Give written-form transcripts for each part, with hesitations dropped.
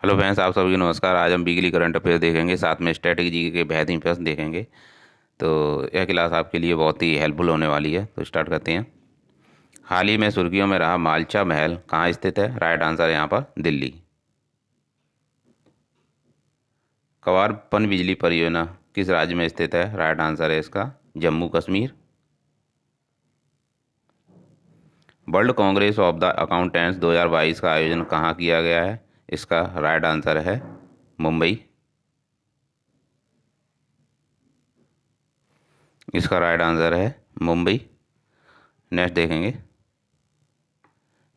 Hello friends, आप सभी को नमस्कार। आज हम वीकली करंट अफेयर देखेंगे, साथ में स्ट्रैटेजी के बेहतरीन प्रश्न देखेंगे। तो यह क्लास आपके लिए बहुत ही हेल्पफुल होने वाली है। तो स्टार्ट करते हैं। हाल ही में सुर्खियों में रहा मालचा महल कहाँ स्थित है? राइट आंसर है यहाँ पर दिल्ली। कवार पनबिजली परियोजना किस राज्य में स्थित है? राइट आंसर है इसका Jammu Kashmir. World Congress of the accountants 2022 का आयोजन कहाँ किया गया है? इसका राइट आंसर है मुंबई। इसका राइट आंसर है मुंबई। नेक्स्ट देखेंगे।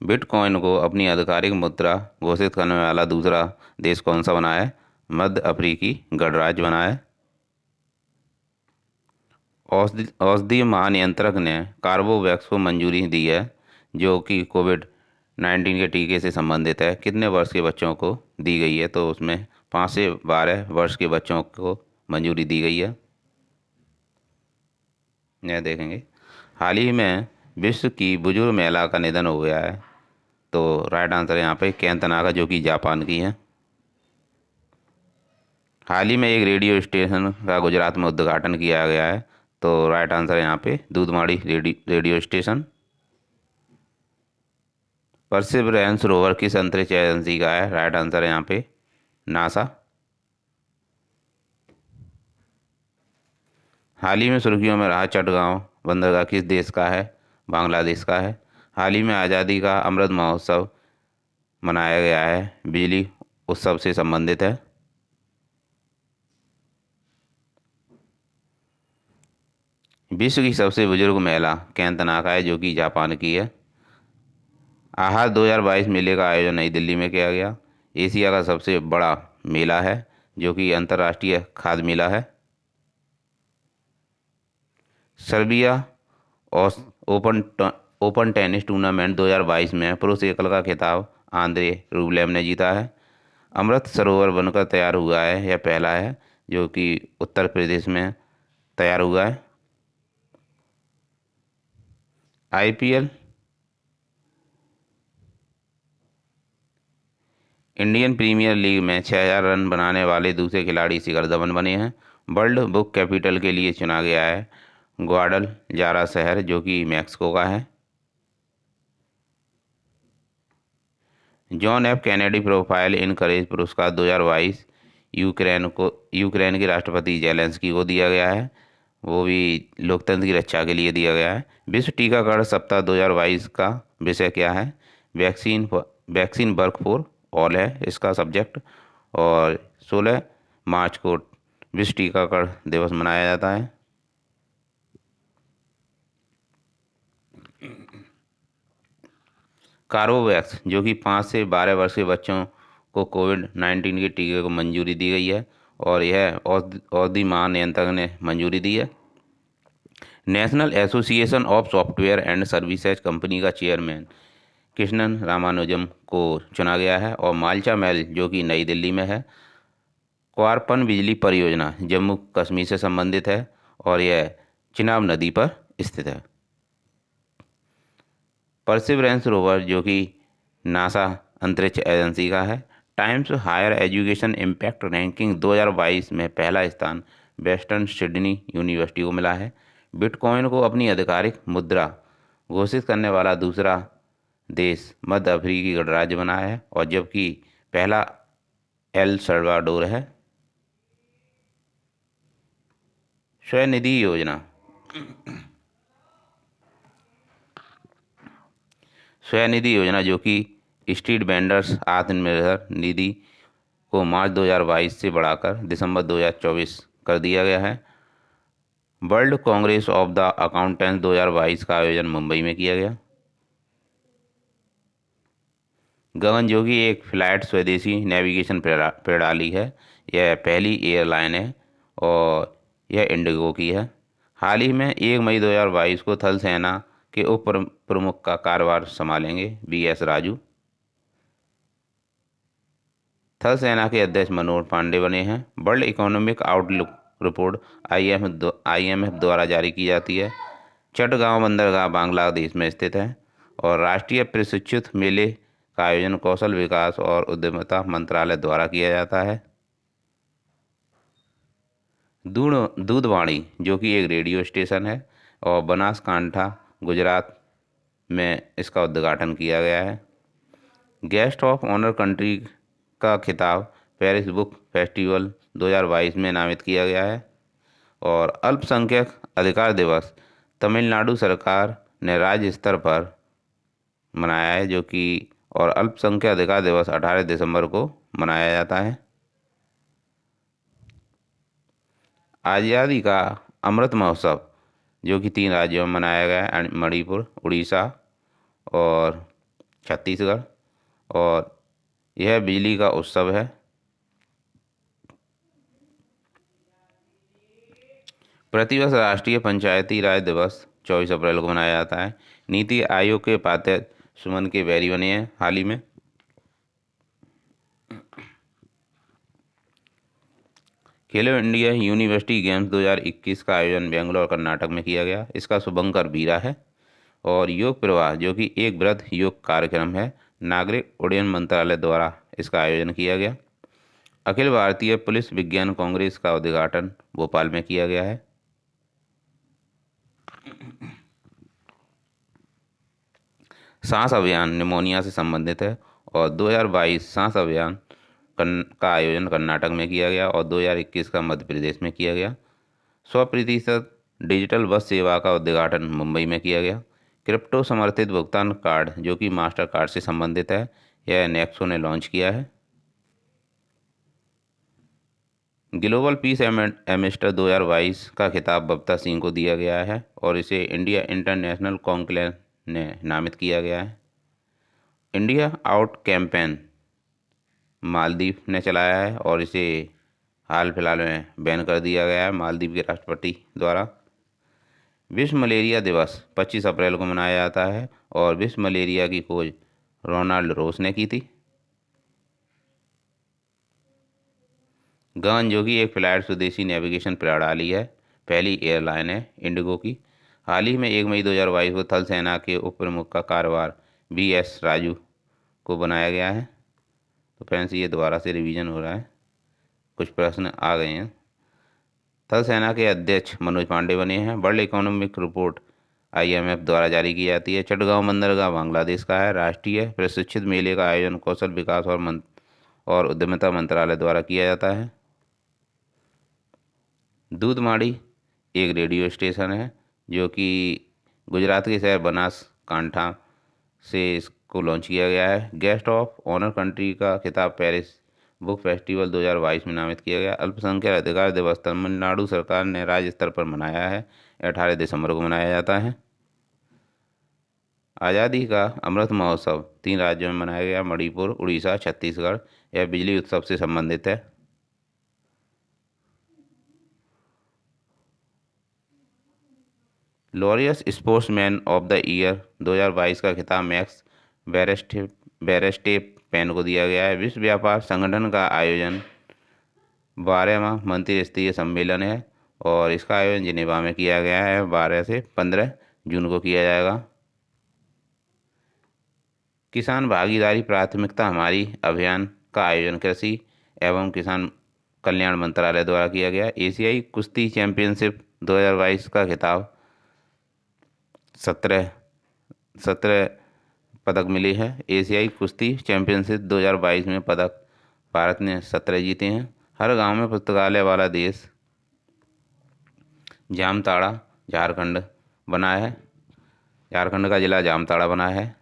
बिटकॉइन को अपनी आधिकारिक मुद्रा घोषित करने वाला दूसरा देश कौन सा बना है? मध्य अफ्रीकी गणराज्य बना है। औषधि महानियंत्रक ने कार्बोवैक्स को मंजूरी दी है, जो कि कोविड-19 के टीके से संबंधित है। कितने वर्ष के बच्चों को दी गई है? तो उसमें 5 से 12 वर्ष के बच्चों को मंजूरी दी गई है। यह देखेंगे। हाल ही में विश्व की बुजुर्ग महिला का निधन हो गया है। तो राइट आंसर यहाँ पे केन तनाका, जो कि जापान की है। हाल ही में एक रेडियो स्टेशन का गुजरात में उद्घाटन किया गया है। तो राइट आंसर है यहाँ पे दूधमाड़ी रेडियो स्टेशन। परसिवरेंस रोवर किस अंतरिक्ष एजेंसी का है? राइट आंसर है यहाँ पे नासा। हाल ही में सुर्खियों में रहा चटगांव बंदरगाह किस देश का है? बांग्लादेश का है। हाल ही में आज़ादी का अमृत महोत्सव मनाया गया है, बिजली उत्सव से संबंधित है। विश्व की सबसे बुजुर्ग महिला केन तनाका है, जो कि जापान की है। आहार 2022 मेले का आयोजन नई दिल्ली में किया गया। एशिया का सबसे बड़ा मेला है, जो कि अंतर्राष्ट्रीय खाद्य मेला है। सर्बिया और ओपन टेनिस टूर्नामेंट 2022 में पुरुष एकल का खिताब आंद्रे रूबलेव ने जीता है। अमृत सरोवर बनकर तैयार हुआ है, यह पहला है जो कि उत्तर प्रदेश में तैयार हुआ है। आईपीएल इंडियन प्रीमियर लीग में 6,000 रन बनाने वाले दूसरे खिलाड़ी शिखर धवन बने हैं। वर्ल्ड बुक कैपिटल के लिए चुना गया है ग्वाडलजारा शहर, जो कि मैक्सिको का है। John F Kennedy profile encourage पुरस्कार 2022 यूक्रेन के राष्ट्रपति जेलेंस्की को दिया गया है। वो भी लोकतंत्र की रक्षा के लिए दिया गया है। विश्व टीकाकरण सप्ताह 2022 का विषय क्या है? वैक्सीन वर्क फॉर ऑल है इसका सब्जेक्ट। और 16 मार्च को विश्व टीकाकरण दिवस मनाया जाता है। कार्बोवैक्स, जो कि 5 से 12 वर्ष के बच्चों को कोविड-19 के टीके को मंजूरी दी गई है, और यह औषधि महानियंत्रक ने मंजूरी दी है। National association of software and services company का चेयरमैन कृष्णन रामानुजम को चुना गया है। और मालचा महल, जो कि नई दिल्ली में है। क्वारपन बिजली परियोजना जम्मू कश्मीर से संबंधित है, और यह चिनाब नदी पर स्थित है। परसिवरेंस रोवर, जो कि नासा अंतरिक्ष एजेंसी का है। Times Higher Education Impact Ranking 2022 में पहला स्थान वेस्टर्न सिडनी यूनिवर्सिटी को मिला है। बिटकॉइन को अपनी आधिकारिक मुद्रा घोषित करने वाला दूसरा देश मध्य अफ्रीकी गणराज्य बना है, और जबकि पहला एल सल्वाडोर है। स्वनिधि योजना स्वनिधि योजना, जो कि स्ट्रीट वेंडर्स आत्मनिर्भर निधि को मार्च 2022 से बढ़ाकर दिसंबर 2024 कर दिया गया है। World Congress of the accountants 2022 का आयोजन मुंबई में किया गया। गगन, जो कि एक फ्लाइट स्वदेशी नेविगेशन प्रणाली है, यह पहली एयरलाइन है, और यह इंडिगो की है। हाल ही में 1 मई 2022 को थल सेना के उप प्रमुख का कार्यभार संभालेंगे BS राजू। थल सेना के अध्यक्ष मनोहर पांडे बने हैं। World economic outlook report IMF द्वारा जारी की जाती है। चटगांव बंदरगाह बांग्लादेश में स्थित है। और राष्ट्रीय प्रशिक्षुत मेले का आयोजन कौशल विकास और उद्यमिता मंत्रालय द्वारा किया जाता है। दूधवाणी जो कि एक रेडियो स्टेशन है और बनासकांठा गुजरात में इसका उद्घाटन किया गया है। गेस्ट ऑफ ऑनर कंट्री का खिताब पेरिस बुक फेस्टिवल 2022 में नामित किया गया है। और अल्पसंख्यक अधिकार दिवस तमिलनाडु सरकार ने राज्य स्तर पर मनाया है, जो कि और अल्पसंख्यक अधिकार दिवस 18 दिसंबर को मनाया जाता है। आज़ादी का अमृत महोत्सव जो कि 3 राज्यों में मनाया गया है, मणिपुर, उड़ीसा और छत्तीसगढ़, और यह बिजली का उत्सव है। प्रतिवर्ष राष्ट्रीय पंचायती राज दिवस 24 अप्रैल को मनाया जाता है। नीति आयोग के उपाध्यक्ष सुमन के बैरी बने हैं हाल ही में। खेलो इंडिया यूनिवर्सिटी गेम्स 2021 का आयोजन बेंगलोर कर्नाटक में किया गया। इसका शुभंकर बीरा है। और योग प्रवाह जो कि एक वृहद योग कार्यक्रम है, नागरिक उड्डयन मंत्रालय द्वारा इसका आयोजन किया गया। अखिल भारतीय पुलिस विज्ञान कांग्रेस का उद्घाटन भोपाल में किया गया है। सांस अभियान निमोनिया से संबंधित है और 2022 सांस अभियान का आयोजन कर्नाटक में किया गया और 2021 का मध्य प्रदेश में किया गया। 100% डिजिटल बस सेवा का उद्घाटन मुंबई में किया गया। क्रिप्टो समर्थित भुगतान कार्ड जो कि मास्टर कार्ड से संबंधित है, यह नेक्सो ने लॉन्च किया है। ग्लोबल पीस एम्बेसडर 2022 का खिताब बबता सिंह को दिया गया है और इसे इंडिया इंटरनेशनल कॉन्क्लेव ने नामित किया गया है। इंडिया आउट कैंपेन मालदीव ने चलाया है और इसे हाल फिलहाल में बैन कर दिया गया है मालदीव के राष्ट्रपति द्वारा। विश्व मलेरिया दिवस 25 अप्रैल को मनाया जाता है और विश्व मलेरिया की खोज रोनाल्ड रोस ने की थी। गगन जो कि एक फ्लाइट स्वदेशी नेविगेशन प्रणाली है, पहली एयरलाइन है इंडिगो की। हाल ही में 1 मई 2022 को थल सेना के उप प्रमुख का कार्यभार BS राजू को बनाया गया है। तो फ्रेंड्स ये दोबारा से रिवीजन हो रहा है, कुछ प्रश्न आ गए हैं। थल सेना के अध्यक्ष मनोज पांडे बने हैं। वर्ल्ड इकोनॉमिक रिपोर्ट IMF द्वारा जारी की जाती है। चटगांव बंदरगाह बांग्लादेश का है। राष्ट्रीय प्रशिक्षित मेले का आयोजन कौशल विकास और उद्यमिता मंत्रालय द्वारा किया जाता है। दूधमाड़ी एक रेडियो स्टेशन है जो कि गुजरात के शहर बनासकांठा से इसको लॉन्च किया गया है। गेस्ट ऑफ ऑनर कंट्री का खिताब पेरिस बुक फेस्टिवल 2022 में नामित किया गया। अल्पसंख्यक अधिकार दिवस तमिलनाडु सरकार ने राज्य स्तर पर मनाया है, 18 दिसंबर को मनाया जाता है। आज़ादी का अमृत महोत्सव 3 राज्यों में मनाया गया, मणिपुर, उड़ीसा, छत्तीसगढ़। यह बिजली उत्सव से संबंधित है। Laureus sportsman of the year 2022 का खिताब मैक्स वेरस्टेपेन को दिया गया है। विश्व व्यापार संगठन का आयोजन 12वां मंत्रिस्तरीय सम्मेलन है और इसका आयोजन जिनेवा में किया गया है। 12 से 15 जून को किया जाएगा। किसान भागीदारी प्राथमिकता हमारी अभियान का आयोजन कृषि एवं किसान कल्याण मंत्रालय द्वारा किया गया। एशियाई कुश्ती चैंपियनशिप 2022 का खिताब 17 पदक मिले हैं। एशियाई कुश्ती चैंपियनशिप 2022 में पदक भारत ने 17 जीते हैं। हर गांव में पुस्तकालय वाला देश जामताड़ा झारखंड बना है। झारखंड का जिला जामताड़ा बना है।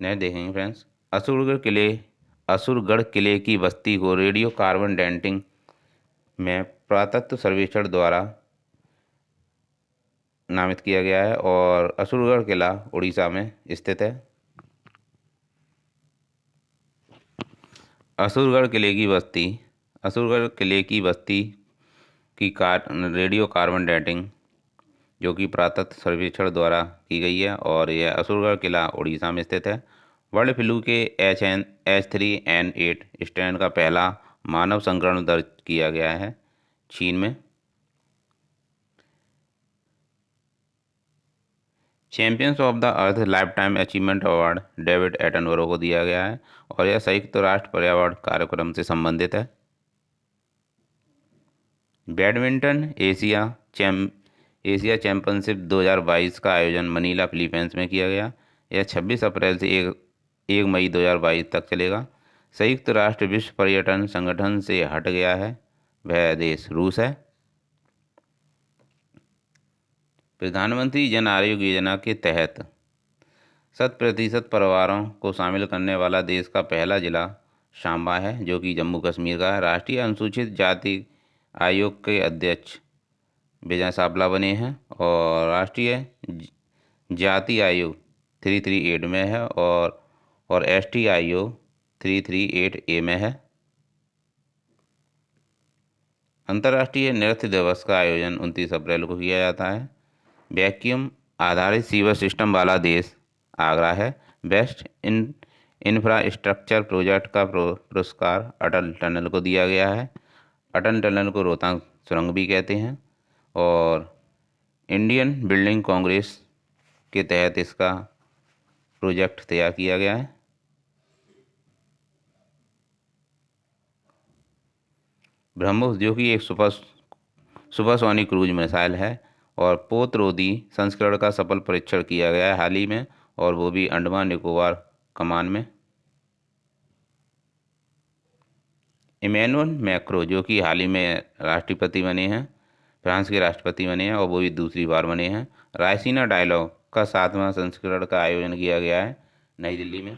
नहीं देखेंगे फ्रेंड्स। असुरगढ़ किले की बस्ती को रेडियो कार्बन डेटिंग में पुरातत्व सर्वेक्षण द्वारा नामित किया गया है और असुरगढ़ किला उड़ीसा में स्थित है। असुरगढ़ किले की बस्ती की रेडियो कार्बन डेटिंग जो कि पुरातत्व सर्वेक्षण द्वारा की गई है और यह असुरगढ़ किला उड़ीसा में स्थित है। बर्ड फ्लू के H3N8 स्ट्रेन का पहला मानव संक्रमण दर्ज किया गया है चीन में। Champions of the earth life time achievement award David Attenborough को दिया गया है और यह संयुक्त राष्ट्र पर्यावरण कार्यक्रम से संबंधित है। बैडमिंटन एशिया चैंपियनशिप 2022 का आयोजन मनीला फिलीपींस में किया गया। यह 26 अप्रैल से 1 मई 2022 तक चलेगा। संयुक्त राष्ट्र विश्व पर्यटन संगठन से हट गया है, वह देश रूस है। प्रधानमंत्री जन आरोग्य योजना के तहत 100% परिवारों को शामिल करने वाला देश का पहला जिला सांबा है, जो कि जम्मू कश्मीर का है। राष्ट्रीय अनुसूचित जाति आयोग के अध्यक्ष विजय सावला बने हैं और राष्ट्रीय जाति आयोग 338 में है और एसटी आयोग 338A में है। अंतर्राष्ट्रीय नृत्य दिवस का आयोजन 29 अप्रैल को किया जाता है। वैक्यूम आधारित सीवर सिस्टम वाला देश आगरा है। बेस्ट इंफ्रास्ट्रक्चर प्रोजेक्ट का पुरस्कार अटल टनल को दिया गया है। अटल टनल को रोहतांग सुरंग भी कहते हैं और इंडियन बिल्डिंग कांग्रेस के तहत इसका प्रोजेक्ट तैयार किया गया है। ब्रह्मोस जो कि एक सुपरसोनिक क्रूज मिसाइल है और पोतरोदी संस्करण का सफल परीक्षण किया गया है हाल ही में, और वो भी अंडमान निकोबार कमान में। इमैनुअल मैक्रो जो कि हाल ही में राष्ट्रपति बने हैं, फ्रांस के राष्ट्रपति बने हैं और वो भी दूसरी बार बने हैं। रायसीना डायलॉग का 7वां संस्करण का आयोजन किया गया है नई दिल्ली में।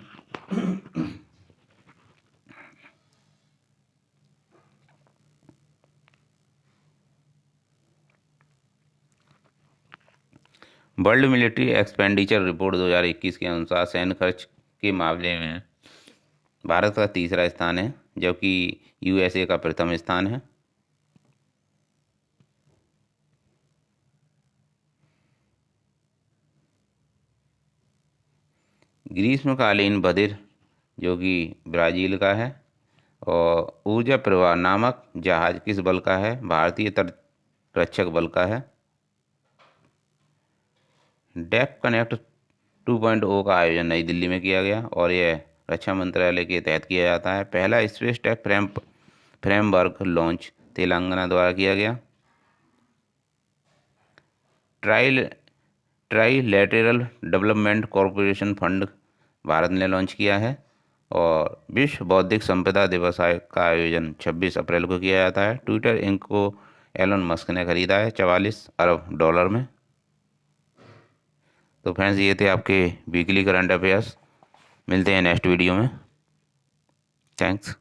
वर्ल्ड मिलिट्री एक्सपेंडिचर रिपोर्ट 2021 के अनुसार सैन्य खर्च के मामले में भारत का तीसरा स्थान है, जबकि यूएसए का प्रथम स्थान है। ग्रीष्मकालीन बधिर जो कि ब्राज़ील का है और ऊर्जा प्रवाह नामक जहाज किस बल का है? भारतीय तटरक्षक बल का है। डेफ कनेक्ट 2.0 का आयोजन नई दिल्ली में किया गया और यह रक्षा मंत्रालय के तहत किया जाता है। पहला space tech framework launch Telangana द्वारा किया गया। Trilateral development corporation fund Bharat ने लॉन्च किया है और विश्व बौद्धिक संपदा दिवस का आयोजन 26 अप्रैल को किया जाता है। ट्विटर इंक को एलन मस्क ने खरीदा है $44 अरब में। तो फ्रेंड्स, ये थे आपके वीकली करंट अफेयर्स। मिलते हैं नेक्स्ट वीडियो में। थैंक्स।